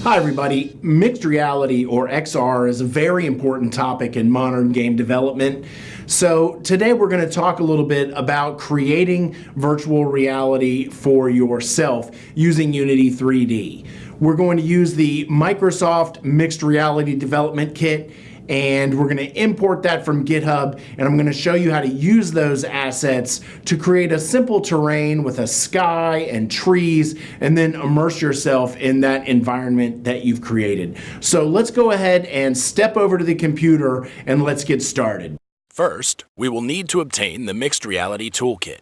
Hi, everybody. Mixed reality, or XR, is a very important topic in modern game development. So, today we're going to talk a little bit about creating virtual reality for yourself using Unity 3D. We're going to use the Microsoft Mixed Reality Development Kit, and we're going to import that from GitHub, and I'm going to show you how to use those assets to create a simple terrain with a sky and trees, and then immerse yourself in that environment that you've created. So let's go ahead and step over to the computer and let's get started. First, we will need to obtain the Mixed Reality Toolkit.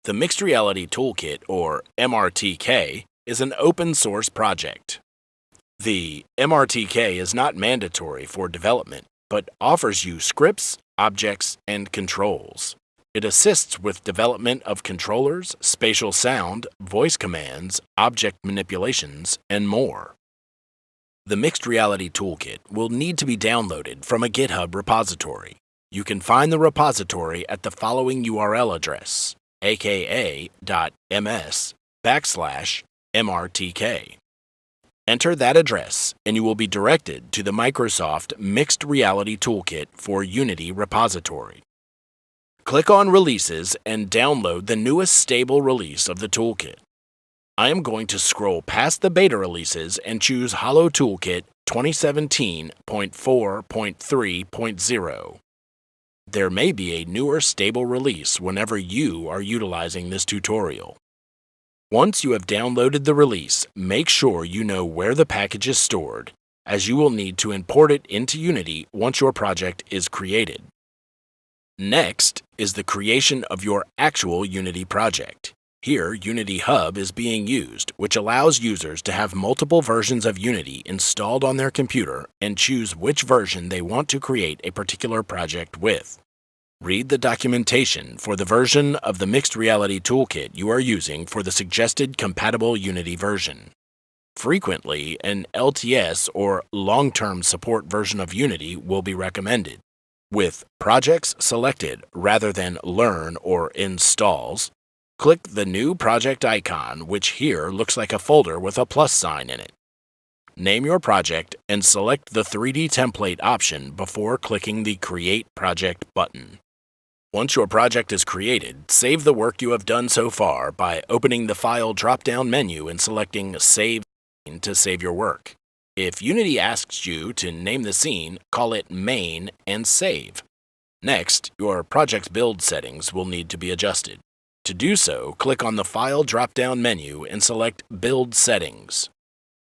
The Mixed Reality Toolkit, or MRTK, is an open source project. The MRTK is not mandatory for development, but offers you scripts, objects, and controls. It assists with development of controllers, spatial sound, voice commands, object manipulations, and more. The Mixed Reality Toolkit will need to be downloaded from a GitHub repository. You can find the repository at the following URL address, aka.ms/MRTK. Enter that address, and you will be directed to the Microsoft Mixed Reality Toolkit for Unity repository. Click on Releases and download the newest stable release of the toolkit. I am going to scroll past the beta releases and choose Holo Toolkit 2017.4.3.0. There may be a newer stable release whenever you are utilizing this tutorial. Once you have downloaded the release, make sure you know where the package is stored, as you will need to import it into Unity once your project is created. Next is the creation of your actual Unity project. Here, Unity Hub is being used, which allows users to have multiple versions of Unity installed on their computer and choose which version they want to create a particular project with. Read the documentation for the version of the Mixed Reality Toolkit you are using for the suggested compatible Unity version. Frequently, an LTS or long-term support version of Unity will be recommended. With projects selected rather than learn or installs, click the new project icon, which here looks like a folder with a plus sign in it. Name your project and select the 3D template option before clicking the Create Project button. Once your project is created, save the work you have done so far by opening the File drop-down menu and selecting Save Scene to save your work. If Unity asks you to name the scene, call it Main and save. Next, your project's build settings will need to be adjusted. To do so, click on the File drop-down menu and select Build Settings.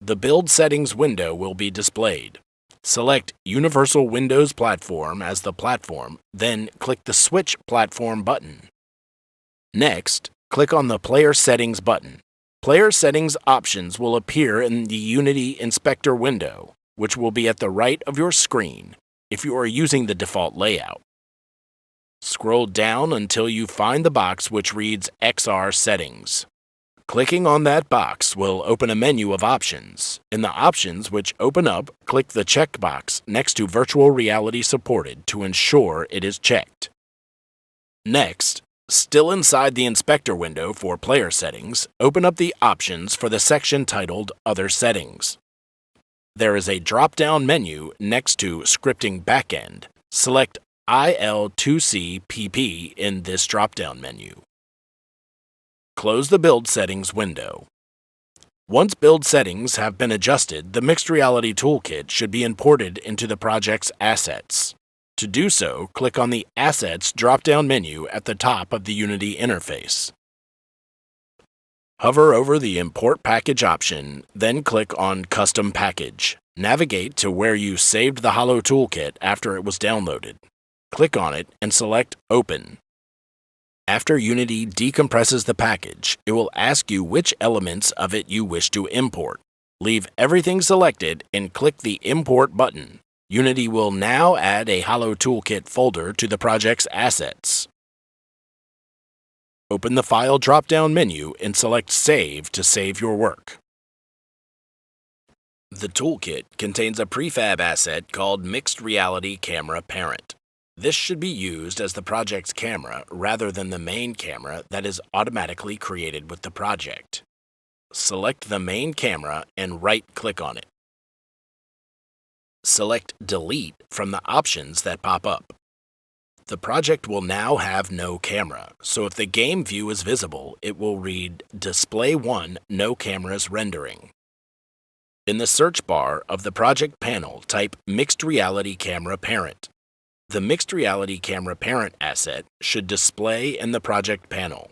The Build Settings window will be displayed. Select Universal Windows Platform as the platform, then click the Switch Platform button. Next, click on the Player Settings button. Player Settings options will appear in the Unity Inspector window, which will be at the right of your screen if you are using the default layout. Scroll down until you find the box which reads XR Settings. Clicking on that box will open a menu of options. In the options which open up, click the checkbox next to Virtual Reality Supported to ensure it is checked. Next, still inside the Inspector window for Player Settings, open up the options for the section titled Other Settings. There is a drop-down menu next to Scripting Backend. Select IL2CPP in this drop-down menu. Close the Build Settings window. Once build settings have been adjusted, the Mixed Reality Toolkit should be imported into the project's assets. To do so, click on the Assets drop-down menu at the top of the Unity interface. Hover over the Import Package option, then click on Custom Package. Navigate to where you saved the Holo Toolkit after it was downloaded. Click on it and select Open. After Unity decompresses the package, it will ask you which elements of it you wish to import. Leave everything selected and click the Import button. Unity will now add a Holo Toolkit folder to the project's assets. Open the File drop-down menu and select Save to save your work. The toolkit contains a prefab asset called Mixed Reality Camera Parent. This should be used as the project's camera rather than the main camera that is automatically created with the project. Select the main camera and right-click on it. Select Delete from the options that pop up. The project will now have no camera, so if the game view is visible, it will read Display 1 No Cameras Rendering. In the search bar of the project panel, type Mixed Reality Camera Parent. The Mixed Reality Camera Parent asset should display in the project panel.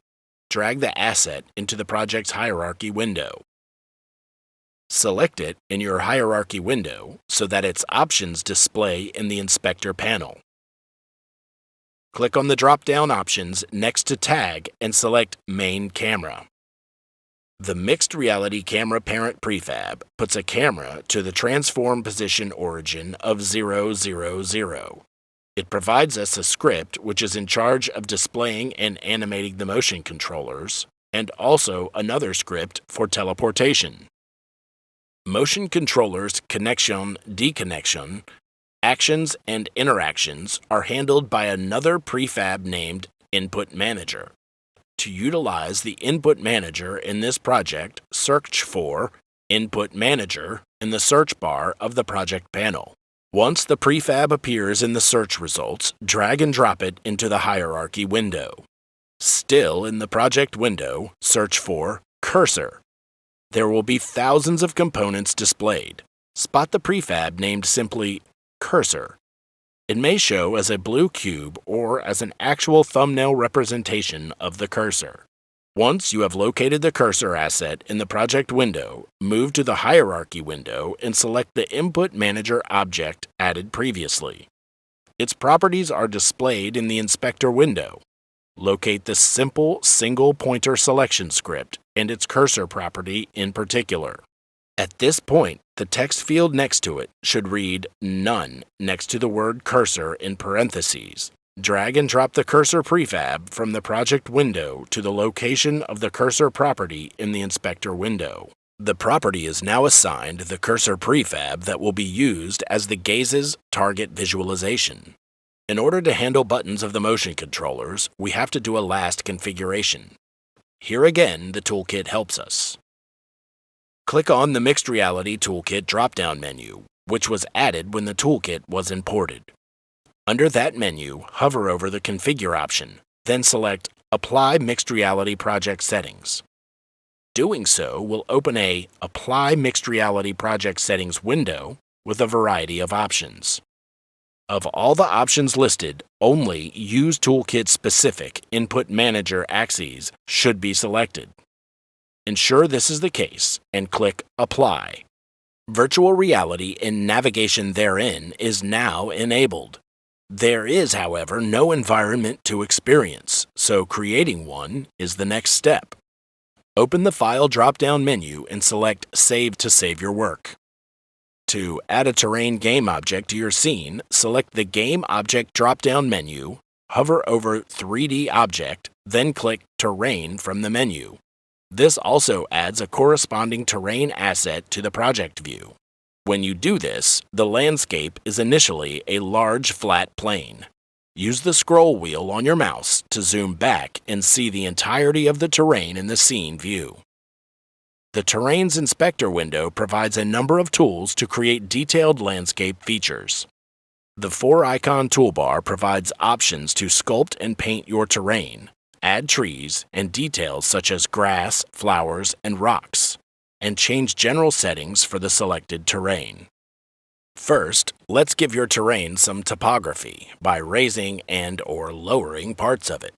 Drag the asset into the project's hierarchy window. Select it in your hierarchy window so that its options display in the inspector panel. Click on the drop-down options next to Tag and select Main Camera. The Mixed Reality Camera Parent prefab puts a camera to the transform position origin of 0, 0, 0. It provides us a script which is in charge of displaying and animating the motion controllers, and also another script for teleportation. Motion controllers connection, deconnection, actions, and interactions are handled by another prefab named Input Manager. To utilize the Input Manager in this project, search for Input Manager in the search bar of the project panel. Once the prefab appears in the search results, drag and drop it into the hierarchy window. Still in the project window, search for Cursor. There will be thousands of components displayed. Spot the prefab named simply Cursor. It may show as a blue cube or as an actual thumbnail representation of the cursor. Once you have located the cursor asset in the project window, move to the hierarchy window and select the Input Manager object added previously. Its properties are displayed in the inspector window. Locate the simple single pointer selection script and its cursor property in particular. At this point, the text field next to it should read None next to the word cursor in parentheses. Drag and drop the cursor prefab from the project window to the location of the cursor property in the inspector window. The property is now assigned the cursor prefab that will be used as the gaze's target visualization. In order to handle buttons of the motion controllers, we have to do a last configuration. Here again, the toolkit helps us. Click on the Mixed Reality Toolkit drop-down menu, which was added when the toolkit was imported. Under that menu, hover over the Configure option, then select Apply Mixed Reality Project Settings. Doing so will open a Apply Mixed Reality Project Settings window with a variety of options. Of all the options listed, only Use Toolkit-specific Input Manager axes should be selected. Ensure this is the case and click Apply. Virtual reality and navigation therein is now enabled. There is, however, no environment to experience, so creating one is the next step. Open the File drop-down menu and select Save to save your work. To add a terrain game object to your scene, select the Game Object drop-down menu, hover over 3D Object, then click Terrain from the menu. This also adds a corresponding terrain asset to the project view. When you do this, the landscape is initially a large flat plane. Use the scroll wheel on your mouse to zoom back and see the entirety of the terrain in the scene view. The Terrains Inspector window provides a number of tools to create detailed landscape features. The 4-icon toolbar provides options to sculpt and paint your terrain, add trees and details such as grass, flowers, and rocks, and change general settings for the selected terrain. First, let's give your terrain some topography by raising and/or lowering parts of it.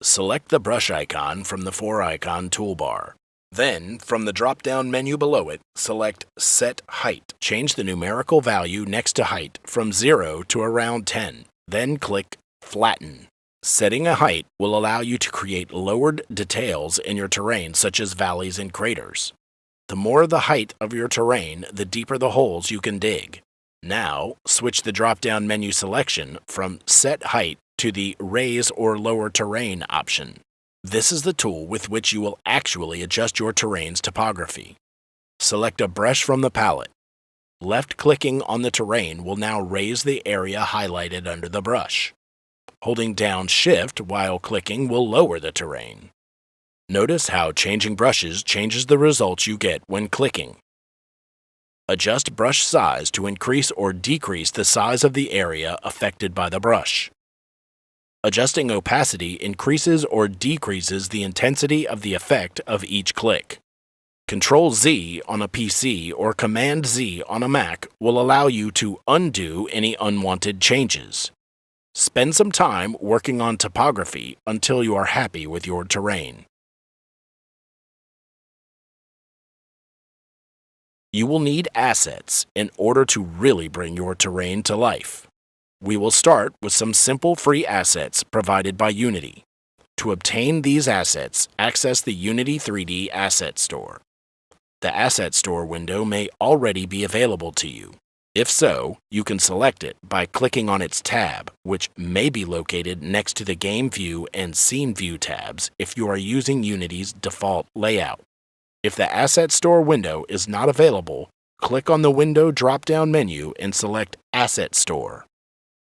Select the brush icon from the 4-icon toolbar. Then, from the drop-down menu below it, select Set Height. Change the numerical value next to height from 0 to around 10. Then click Flatten. Setting a height will allow you to create lowered details in your terrain, such as valleys and craters. The more the height of your terrain, the deeper the holes you can dig. Now, switch the drop-down menu selection from Set Height to the Raise or Lower Terrain option. This is the tool with which you will actually adjust your terrain's topography. Select a brush from the palette. Left-clicking on the terrain will now raise the area highlighted under the brush. Holding down Shift while clicking will lower the terrain. Notice how changing brushes changes the results you get when clicking. Adjust brush size to increase or decrease the size of the area affected by the brush. Adjusting opacity increases or decreases the intensity of the effect of each click. Control-Z on a PC or Command-Z on a Mac will allow you to undo any unwanted changes. Spend some time working on topography until you are happy with your terrain. You will need assets in order to really bring your terrain to life. We will start with some simple free assets provided by Unity. To obtain these assets, access the Unity 3D Asset Store. The Asset Store window may already be available to you. If so, you can select it by clicking on its tab, which may be located next to the Game View and Scene View tabs if you are using Unity's default layout. If the Asset Store window is not available, click on the window drop-down menu and select Asset Store.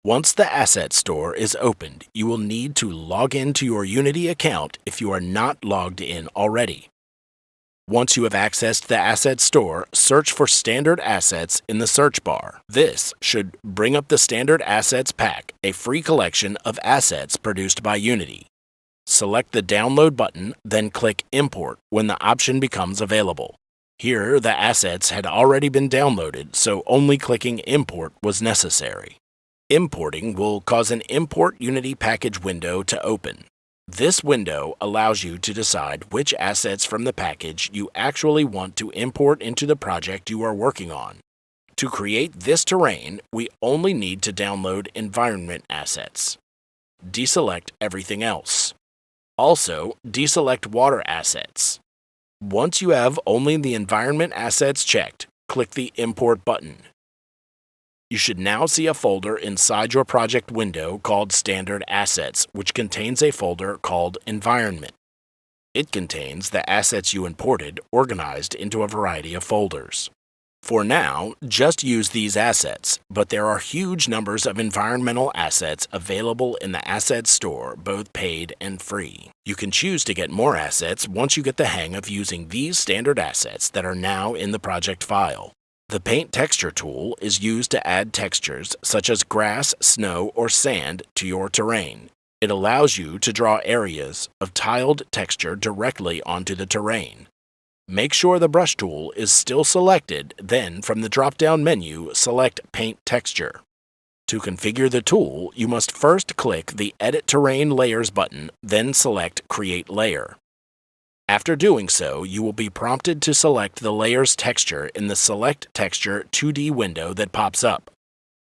Once the Asset Store is opened, you will need to log into your Unity account if you are not logged in already. Once you have accessed the Asset Store, search for Standard Assets in the search bar. This should bring up the Standard Assets Pack, a free collection of assets produced by Unity. Select the Download button, then click Import when the option becomes available. Here, the assets had already been downloaded, so only clicking Import was necessary. Importing will cause an Import Unity package window to open. This window allows you to decide which assets from the package you actually want to import into the project you are working on. To create this terrain, we only need to download environment assets. Deselect everything else. Also, deselect water assets. Once you have only the environment assets checked, click the Import button. You should now see a folder inside your project window called Standard Assets, which contains a folder called Environment. It contains the assets you imported organized into a variety of folders. For now, just use these assets, but there are huge numbers of environmental assets available in the Asset Store, both paid and free. You can choose to get more assets once you get the hang of using these standard assets that are now in the project file. The Paint Texture tool is used to add textures such as grass, snow, or sand to your terrain. It allows you to draw areas of tiled texture directly onto the terrain. Make sure the brush tool is still selected, then from the drop-down menu, select Paint Texture. To configure the tool, you must first click the Edit Terrain Layers button, then select Create Layer. After doing so, you will be prompted to select the layer's texture in the Select Texture 2D window that pops up.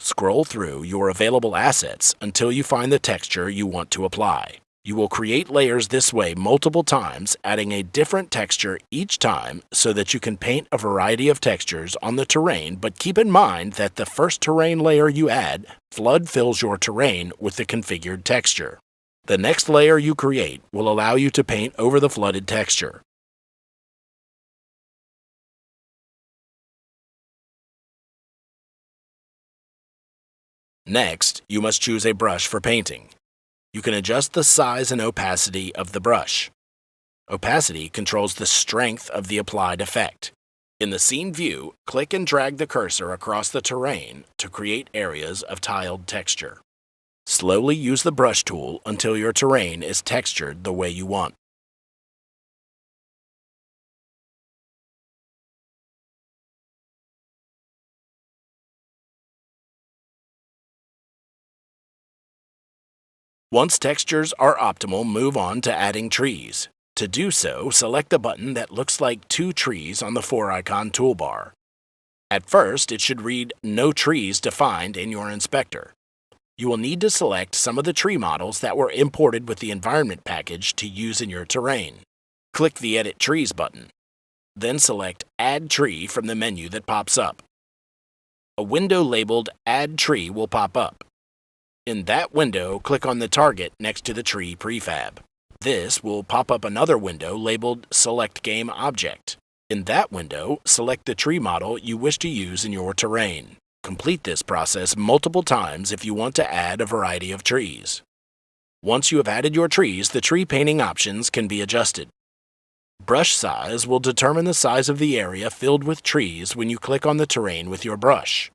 Scroll through your available assets until you find the texture you want to apply. You will create layers this way multiple times, adding a different texture each time so that you can paint a variety of textures on the terrain, but keep in mind that the first terrain layer you add flood fills your terrain with the configured texture. The next layer you create will allow you to paint over the flooded texture. Next, you must choose a brush for painting. You can adjust the size and opacity of the brush. Opacity controls the strength of the applied effect. In the scene view, click and drag the cursor across the terrain to create areas of tiled texture. Slowly use the brush tool until your terrain is textured the way you want. Once textures are optimal, move on to adding trees. To do so, select the button that looks like two trees on the 4-icon toolbar. At first, it should read No Trees Defined in your inspector. You will need to select some of the tree models that were imported with the environment package to use in your terrain. Click the Edit Trees button. Then select Add Tree from the menu that pops up. A window labeled Add Tree will pop up. In that window, click on the target next to the tree prefab. This will pop up another window labeled Select Game Object. In that window, select the tree model you wish to use in your terrain. Complete this process multiple times if you want to add a variety of trees. Once you have added your trees, the tree painting options can be adjusted. Brush size will determine the size of the area filled with trees when you click on the terrain with your brush.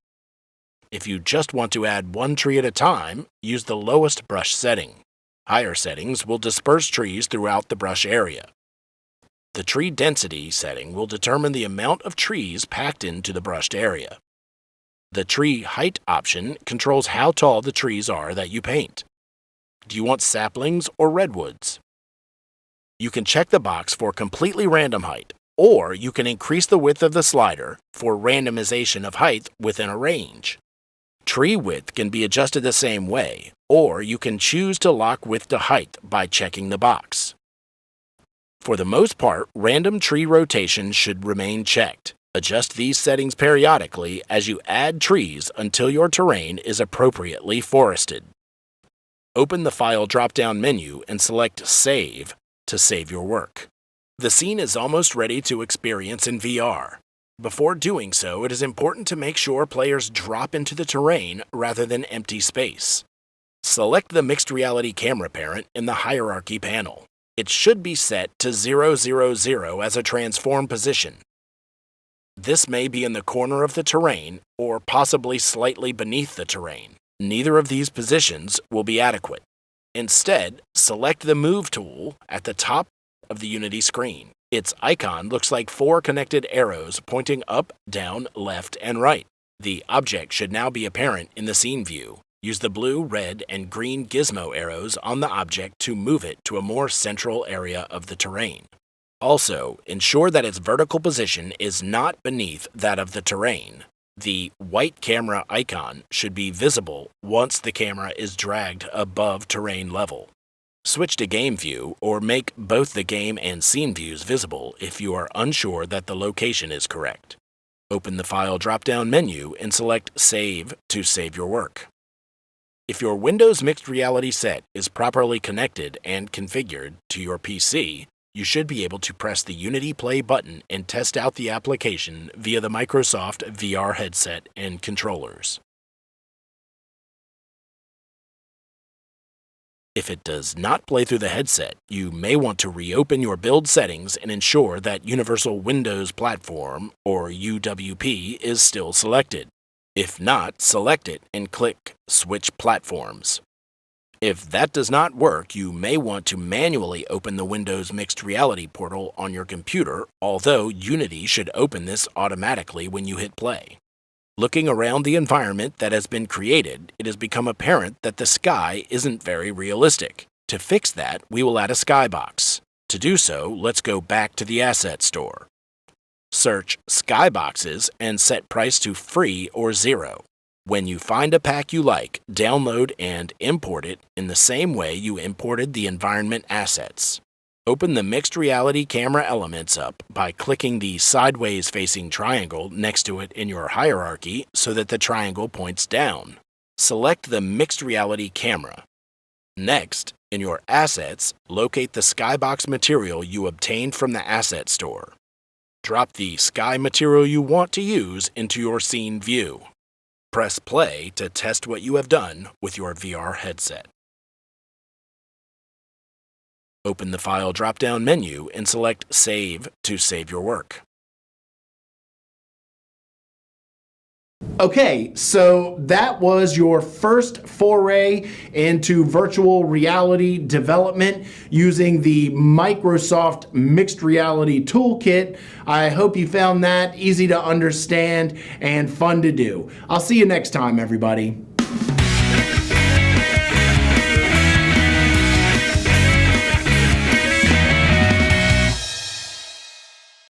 If you just want to add one tree at a time, use the lowest brush setting. Higher settings will disperse trees throughout the brush area. The tree density setting will determine the amount of trees packed into the brushed area. The tree height option controls how tall the trees are that you paint. Do you want saplings or redwoods? You can check the box for completely random height, or you can increase the width of the slider for randomization of height within a range. Tree width can be adjusted the same way, or you can choose to lock width to height by checking the box. For the most part, random tree rotation should remain checked. Adjust these settings periodically as you add trees until your terrain is appropriately forested. Open the File drop-down menu and select Save to save your work. The scene is almost ready to experience in VR. Before doing so, it is important to make sure players drop into the terrain rather than empty space. Select the Mixed Reality Camera Parent in the Hierarchy panel. It should be set to 000 as a transform position. This may be in the corner of the terrain or possibly slightly beneath the terrain. Neither of these positions will be adequate. Instead, select the Move tool at the top of the Unity screen. Its icon looks like 4 connected arrows pointing up, down, left, and right. The object should now be apparent in the scene view. Use the blue, red, and green gizmo arrows on the object to move it to a more central area of the terrain. Also, ensure that its vertical position is not beneath that of the terrain. The white camera icon should be visible once the camera is dragged above terrain level. Switch to Game View or make both the game and scene views visible if you are unsure that the location is correct. Open the File drop-down menu and select Save to save your work. If your Windows Mixed Reality set is properly connected and configured to your PC, you should be able to press the Unity Play button and test out the application via the Microsoft VR headset and controllers. If it does not play through the headset, you may want to reopen your build settings and ensure that Universal Windows Platform, or UWP, is still selected. If not, select it and click Switch Platforms. If that does not work, you may want to manually open the Windows Mixed Reality portal on your computer, although Unity should open this automatically when you hit play. Looking around the environment that has been created, it has become apparent that the sky isn't very realistic. To fix that, we will add a skybox. To do so, let's go back to the Asset Store. Search Skyboxes and set price to free or 0. When you find a pack you like, download and import it in the same way you imported the environment assets. Open the Mixed Reality camera elements up by clicking the sideways facing triangle next to it in your hierarchy so that the triangle points down. Select the Mixed Reality camera. Next, in your assets, locate the skybox material you obtained from the Asset Store. Drop the sky material you want to use into your scene view. Press play to test what you have done with your VR headset. Open the File drop-down menu and select Save to save your work. Okay, so that was your first foray into virtual reality development using the Microsoft Mixed Reality Toolkit. I hope you found that easy to understand and fun to do. I'll see you next time, everybody.